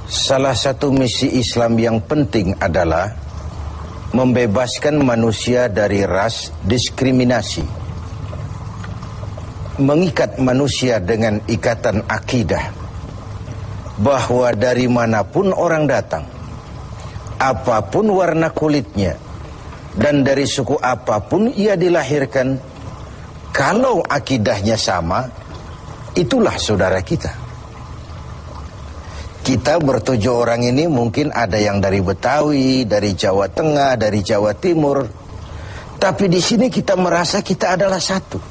Salah satu misi Islam yang penting adalah membebaskan manusia dari ras diskriminasi, mengikat manusia dengan ikatan akidah bahwa dari manapun orang datang, apapun warna kulitnya, dan dari suku apapun ia dilahirkan, kalau akidahnya sama, itulah saudara kita. Kita bertujuh orang ini mungkin ada yang dari Betawi, dari Jawa Tengah, dari Jawa Timur. Tapi di sini kita merasa kita adalah satu.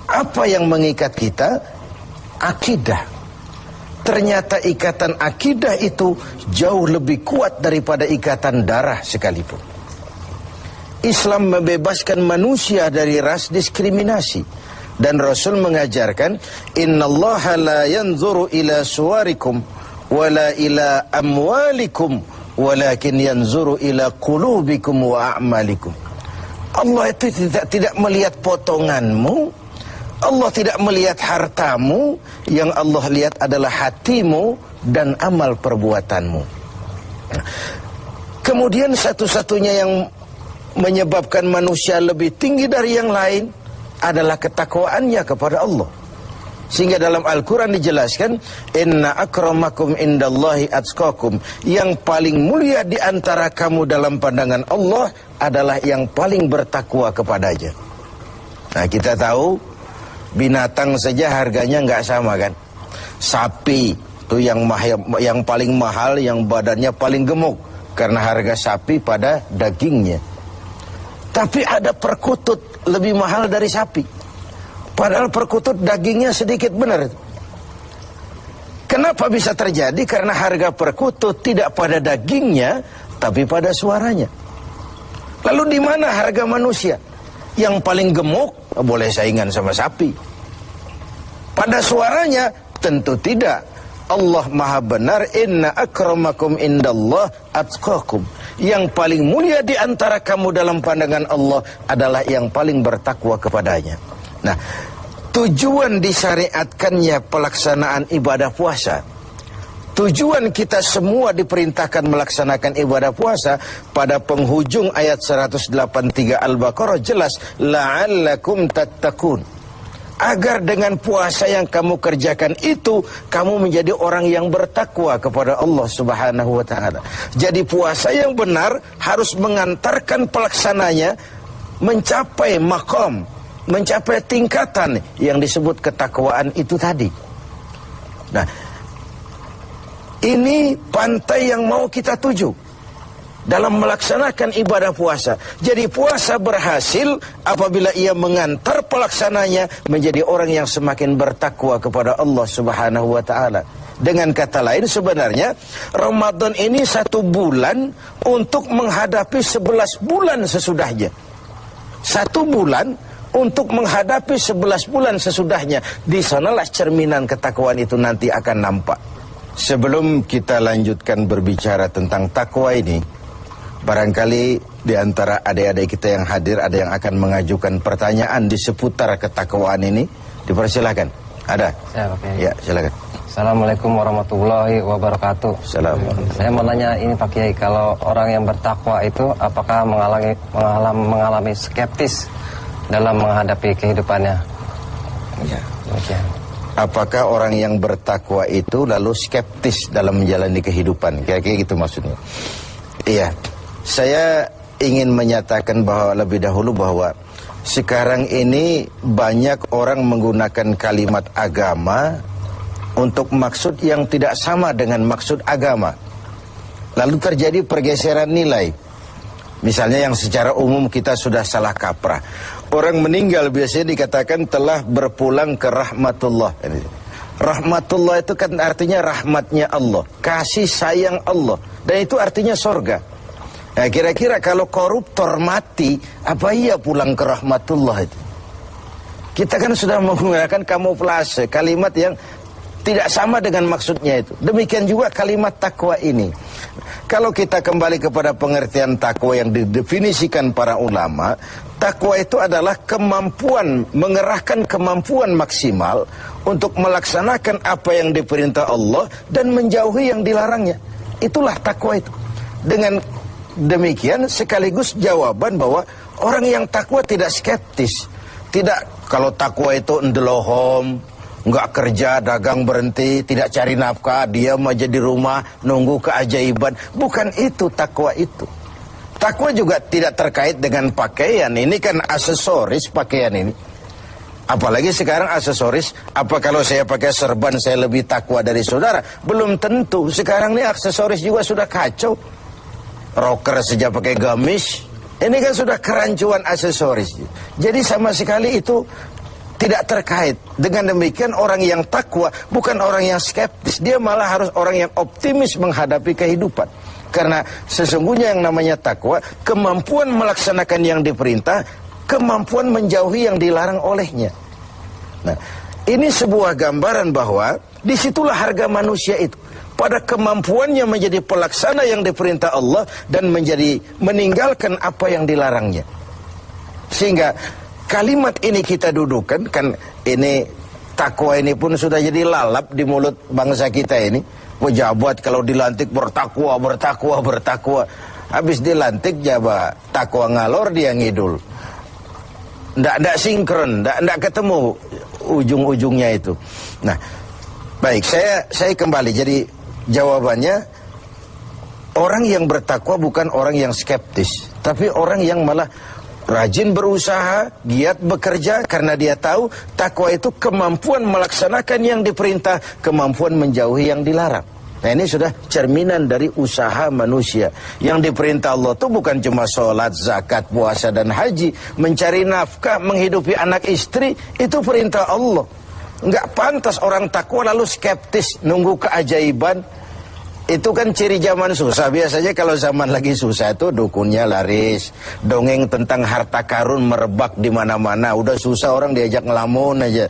Apa yang mengikat kita? Akidah. Ternyata ikatan akidah itu jauh lebih kuat daripada ikatan darah sekalipun. Islam membebaskan manusia dari ras diskriminasi. Dan Rasul mengajarkan, innallaha la yanzuru ila suwarikum wala ila amwalikum walakin yanzuru ila qulubikum wa a'malikum. Allah itu tidak melihat potonganmu, Allah tidak melihat hartamu, yang Allah lihat adalah hatimu dan amal perbuatanmu. Kemudian satu-satunya yang menyebabkan manusia lebih tinggi dari yang lain adalah ketakwaannya kepada Allah. Sehingga dalam Al-Quran dijelaskan, inna akramakum indallahi atqakum, yang paling mulia di antara kamu dalam pandangan Allah adalah yang paling bertakwa kepadanya. Nah, kita tahu binatang saja harganya nggak sama kan. Sapi itu yang paling mahal, yang badannya paling gemuk, karena harga sapi pada dagingnya. Tapi ada perkutut lebih mahal dari sapi, padahal perkutut dagingnya sedikit, benar. Kenapa bisa terjadi? Karena harga perkutut tidak pada dagingnya, tapi pada suaranya. Lalu di mana harga manusia? Yang paling gemuk boleh saingan sama sapi. Pada suaranya tentu tidak. Allah maha benar, inna akramakum indallah atqakum. Yang paling mulia di antara kamu dalam pandangan Allah adalah yang paling bertakwa kepadanya. Nah, tujuan disyariatkannya pelaksanaan ibadah puasa, tujuan kita semua diperintahkan melaksanakan ibadah puasa, pada penghujung ayat 183 Al-Baqarah jelas, la'allakum tattaqun. Agar dengan puasa yang kamu kerjakan itu, kamu menjadi orang yang bertakwa kepada Allah Subhanahu wa ta'ala. Jadi puasa yang benar harus mengantarkan pelaksananya mencapai maqam, mencapai tingkatan yang disebut ketakwaan itu tadi. Nah, ini pantai yang mau kita tuju dalam melaksanakan ibadah puasa. Jadi puasa berhasil apabila ia mengantar pelaksananya menjadi orang yang semakin bertakwa kepada Allah Subhanahu wa ta'ala. Dengan kata lain, sebenarnya Ramadan ini 1 bulan untuk menghadapi 11 bulan sesudahnya. 1 bulan untuk menghadapi 11 bulan sesudahnya. Di sanalah cerminan ketakwaan itu nanti akan nampak. Sebelum kita lanjutkan berbicara tentang takwa ini, barangkali di antara adik-adik kita yang hadir ada yang akan mengajukan pertanyaan di seputar ketakwaan ini. Dipersilakan. Ada? Ya, silakan. Assalamualaikum warahmatullahi wabarakatuh. Assalamualaikum. Saya mau nanya ini Pak Kiai, kalau orang yang bertakwa itu apakah mengalami skeptis dalam menghadapi kehidupannya? Ya. Demikian. Apakah orang yang bertakwa itu lalu skeptis dalam menjalani kehidupan? Kira-kira gitu maksudnya. Iya. Saya ingin menyatakan bahwa lebih dahulu bahwa sekarang ini banyak orang menggunakan kalimat agama untuk maksud yang tidak sama dengan maksud agama. Lalu terjadi pergeseran nilai. Misalnya yang secara umum kita sudah salah kaprah. Orang meninggal biasanya dikatakan telah berpulang ke rahmatullah. Rahmatullah itu kan artinya rahmatnya Allah, kasih sayang Allah, dan itu artinya sorga. Nah, kira-kira kalau koruptor mati, apa iya pulang ke rahmatullah itu? Kita kan sudah menggunakan kamuflase, kalimat yang tidak sama dengan maksudnya itu. Demikian juga kalimat takwa ini. Kalau kita kembali kepada pengertian takwa yang didefinisikan para ulama, takwa itu adalah kemampuan, mengerahkan kemampuan maksimal untuk melaksanakan apa yang diperintah Allah dan menjauhi yang dilarangnya. Itulah takwa itu. Dengan demikian sekaligus jawaban bahwa orang yang takwa tidak skeptis. Tidak, kalau takwa itu ndelohom, nggak kerja, dagang berhenti, tidak cari nafkah, diam aja di rumah, nunggu keajaiban. Bukan itu takwa itu. Takwa juga tidak terkait dengan pakaian. Ini kan aksesoris pakaian ini. Apalagi sekarang aksesoris, apa kalau saya pakai serban saya lebih takwa dari saudara? Belum tentu. Sekarang ini aksesoris juga sudah kacau. Rocker saja pakai gamis. Ini kan sudah kerancuan aksesoris. Jadi sama sekali itu tidak terkait. Dengan demikian orang yang takwa bukan orang yang skeptis. Dia malah harus orang yang optimis menghadapi kehidupan. Karena sesungguhnya yang namanya takwa, kemampuan melaksanakan yang diperintah, kemampuan menjauhi yang dilarang olehnya. Nah, ini sebuah gambaran bahwa disitulah harga manusia itu. Pada kemampuannya menjadi pelaksana yang diperintah Allah dan meninggalkan apa yang dilarangnya. Sehingga kalimat ini kita dudukan, kan ini takwa ini pun sudah jadi lalap di mulut bangsa kita ini. Pejabat kalau dilantik bertakwa, bertakwa, bertakwa. Habis dilantik jabat takwa ngalor dia ngidul. Nggak sinkron, nggak ketemu ujung-ujungnya itu. Nah, baik, saya kembali. Jadi jawabannya, orang yang bertakwa bukan orang yang skeptis, tapi orang yang malah rajin berusaha, giat bekerja karena dia tahu takwa itu kemampuan melaksanakan yang diperintah, kemampuan menjauhi yang dilarang. Nah, ini sudah cerminan dari usaha manusia. Yang diperintah Allah itu bukan cuma sholat, zakat, puasa, dan haji. Mencari nafkah, menghidupi anak istri, itu perintah Allah. Nggak pantas orang takwa lalu skeptis, nunggu keajaiban. Itu kan ciri zaman susah. Biasanya kalau zaman lagi susah itu dukunnya laris, dongeng tentang harta karun merebak di mana-mana. Udah susah orang diajak ngelamun aja.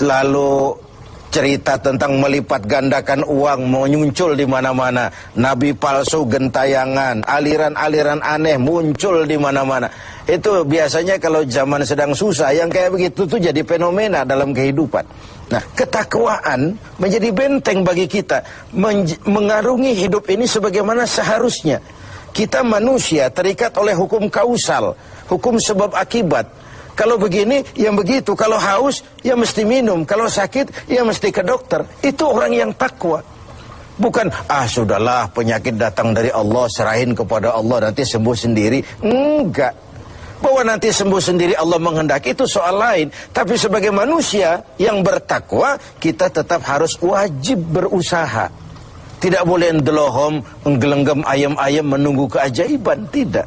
Lalu cerita tentang melipat gandakan uang muncul di mana-mana. Nabi palsu gentayangan, aliran-aliran aneh muncul di mana-mana. Itu biasanya kalau zaman sedang susah, yang kayak begitu tuh jadi fenomena dalam kehidupan. Nah, ketakwaan menjadi benteng bagi kita, mengarungi hidup ini sebagaimana seharusnya. Kita manusia terikat oleh hukum kausal, hukum sebab akibat. Kalau begini, ya begitu. Kalau haus, ya mesti minum. Kalau sakit, ya mesti ke dokter. Itu orang yang takwa. Bukan, sudahlah penyakit datang dari Allah, serahin kepada Allah, nanti sembuh sendiri. Enggak. Bahwa nanti sembuh sendiri Allah menghendaki itu soal lain. Tapi sebagai manusia yang bertakwa, kita tetap harus wajib berusaha. Tidak boleh ndelohom, menggelenggam ayam-ayam menunggu keajaiban. Tidak.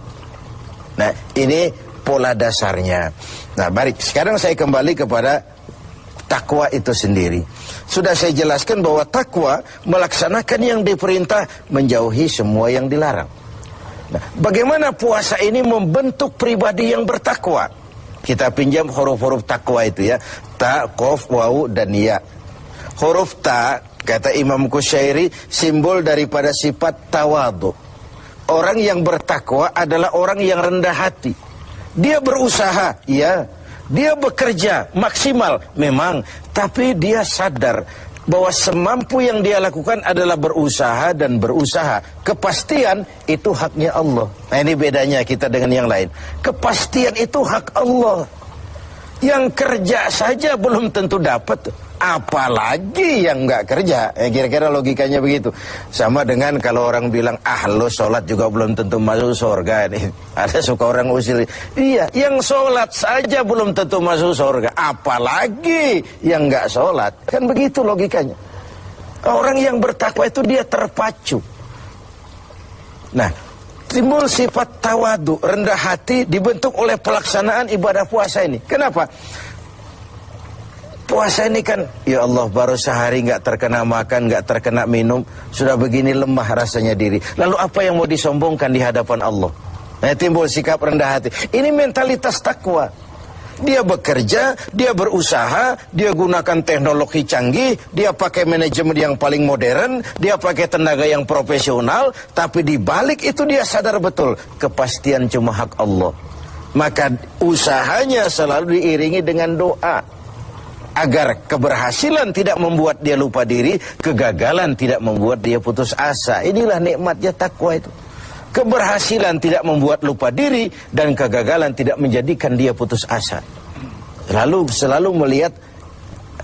Nah, ini pola dasarnya. Nah, baik. Sekarang saya kembali kepada takwa itu sendiri. Sudah saya jelaskan bahwa takwa melaksanakan yang diperintah, menjauhi semua yang dilarang. Nah, bagaimana puasa ini membentuk pribadi yang bertakwa? Kita pinjam huruf-huruf takwa itu ya. Ta, qaf, waw, dan ya. Huruf ta, kata Imam Qushairi, simbol daripada sifat tawadu. Orang yang bertakwa adalah orang yang rendah hati. Dia berusaha, ya. Dia bekerja maksimal, memang. Tapi dia sadar bahwa semampu yang dia lakukan adalah berusaha dan berusaha. Kepastian itu haknya Allah. Nah, ini bedanya kita dengan yang lain. Kepastian itu hak Allah. Yang kerja saja belum tentu dapat, apalagi yang nggak kerja. Kira-kira logikanya begitu. Sama dengan kalau orang bilang, lo sholat juga belum tentu masuk surga. Ada suka orang usil. Iya, yang sholat saja belum tentu masuk surga, apalagi yang nggak sholat. Kan begitu logikanya. Orang yang bertakwa itu dia terpacu. Nah, timbul sifat tawadu, rendah hati, dibentuk oleh pelaksanaan ibadah puasa ini. Kenapa? Puasa ini kan, ya Allah, baru sehari nggak terkena makan, nggak terkena minum, sudah begini lemah rasanya diri. Lalu apa yang mau disombongkan di hadapan Allah? Nah, timbul sikap rendah hati. Ini mentalitas takwa. Dia bekerja, dia berusaha, dia gunakan teknologi canggih, dia pakai manajemen yang paling modern, dia pakai tenaga yang profesional, tapi di balik itu dia sadar betul kepastian cuma hak Allah. Maka usahanya selalu diiringi dengan doa agar keberhasilan tidak membuat dia lupa diri, kegagalan tidak membuat dia putus asa. Inilah nikmatnya takwa itu. Keberhasilan tidak membuat lupa diri dan kegagalan tidak menjadikan dia putus asa. Selalu melihat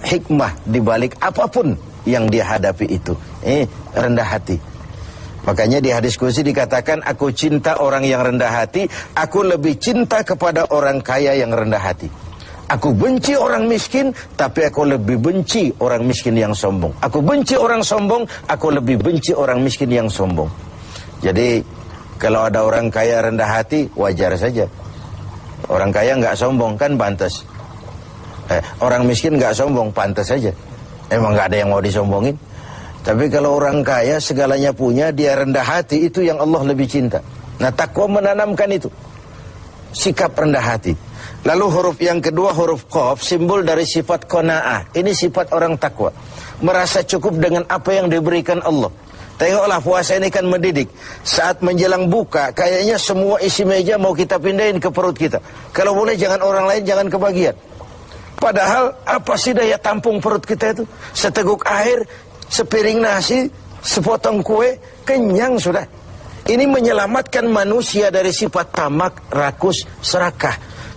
hikmah di balik apapun yang dia hadapi itu. Rendah hati. Makanya di hadis qudsi dikatakan, aku cinta orang yang rendah hati, aku lebih cinta kepada orang kaya yang rendah hati. Aku benci orang miskin, tapi aku lebih benci orang miskin yang sombong. Aku benci orang sombong, aku lebih benci orang miskin yang sombong. Jadi kalau ada orang kaya rendah hati, wajar saja. Orang kaya nggak sombong kan pantas. Orang miskin nggak sombong, pantas saja. Emang nggak ada yang mau disombongin. Tapi kalau orang kaya segalanya punya, dia rendah hati, itu yang Allah lebih cinta. Nah, takwa menanamkan itu, sikap rendah hati. Lalu huruf yang kedua, huruf qaf, simbol dari sifat qanaah. Ini sifat orang takwa, merasa cukup dengan apa yang diberikan Allah. Tengoklah, puasa ini kan mendidik. Saat menjelang buka, kayaknya semua isi meja mau kita pindahin ke perut kita. Kalau boleh jangan orang lain, jangan kebagian. Padahal apa sih daya tampung perut kita itu? Seteguk air, sepiring nasi, sepotong kue, kenyang sudah. Ini menyelamatkan manusia dari sifat tamak, rakus, serakah.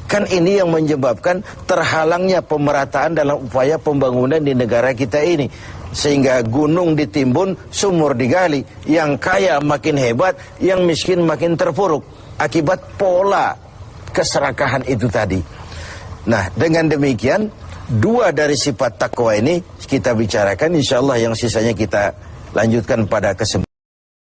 Kan ini yang menyebabkan terhalangnya pemerataan dalam upaya pembangunan di negara kita ini. Sehingga gunung ditimbun, sumur digali, yang kaya makin hebat, yang miskin makin terpuruk, akibat pola keserakahan itu tadi. Nah, dengan demikian, dua dari sifat takwa ini kita bicarakan, insya Allah yang sisanya kita lanjutkan pada kesempatan.